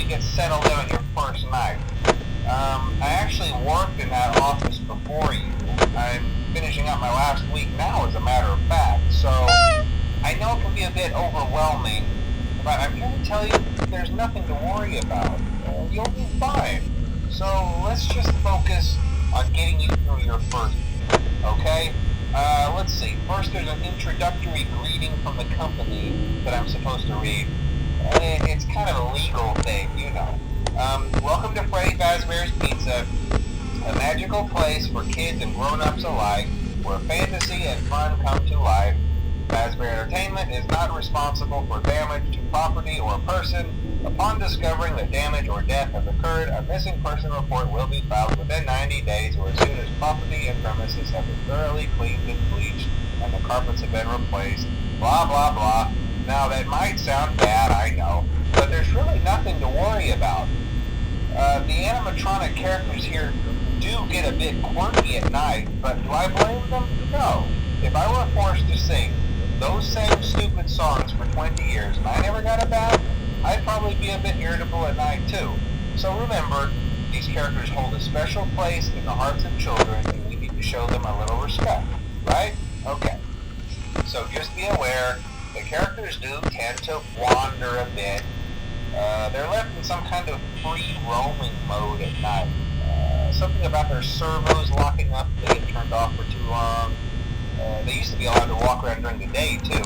you get settled in on your first night. I actually worked in that office before you. I'm finishing up my last week now, as a matter of fact, so I know it can be a bit overwhelming, but I'm here to tell you there's nothing to worry about. You'll be fine. So let's just focus on getting you through your first week, okay? Let's see. First, there's an introductory greeting from the company that I'm supposed to read. It's kind of a legal thing, you know. Welcome to Freddy Fazbear's Pizza, a magical place for kids and grown-ups alike, where fantasy and fun come to life. Fazbear Entertainment is not responsible for damage to property or person. Upon discovering that damage or death has occurred, a missing person report will be filed within 90 days or as soon as property and premises have been thoroughly cleaned and bleached and the carpets have been replaced. Blah, blah, blah. Now, that might sound bad, I know, but there's really nothing to worry about. The animatronic characters here do get a bit quirky at night, but do I blame them? No. If I were forced to sing those same stupid songs for 20 years and I never got a bath, I'd probably be a bit irritable at night too. So remember, these characters hold a special place in the hearts of children and we need to show them a little respect, right? Okay. So just be aware, the characters do tend to wander a bit. They're left in some kind of free roaming mode at night. Something about their servos locking up if they get turned off for too long. They used to be allowed to walk around during the day too,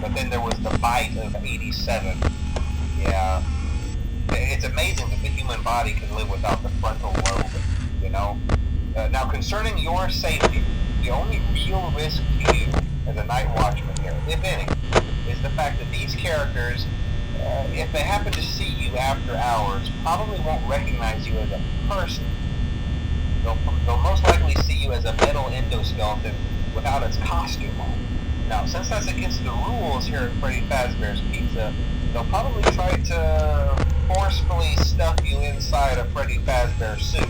but then there was the bite of 87. Yeah, it's amazing that the human body can live without the frontal lobe, you know? Now, concerning your safety, the only real risk to you as a night watchman here, if any, is the fact that these characters, if they happen to see you after hours, probably won't recognize you as a person. They'll most likely see you as a metal endoskeleton without its costume on. Now, since that's against the rules here at Freddy Fazbear's Pizza, they'll probably try to forcefully stuff you inside a Freddy Fazbear suit.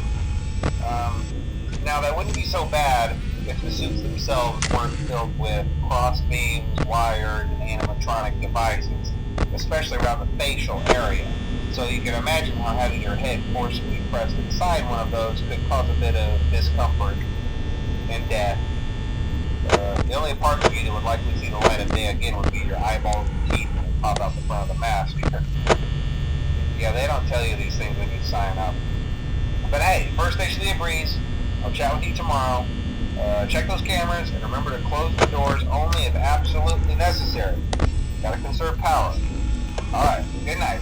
Now, that wouldn't be so bad if the suits themselves weren't filled with cross beams, wires, and animatronic devices, especially around the facial area. So you can imagine how having your head forcefully pressed inside one of those could cause a bit of discomfort and death. The only part of you that would likely see the light of day again would be your eyeballs and teeth when they pop out the front of the mask. Yeah, they don't tell you these things when you sign up. But hey, first station of the breeze. I'll chat with you tomorrow. Check those cameras and remember to close the doors only if absolutely necessary. Gotta conserve power. Alright, good night.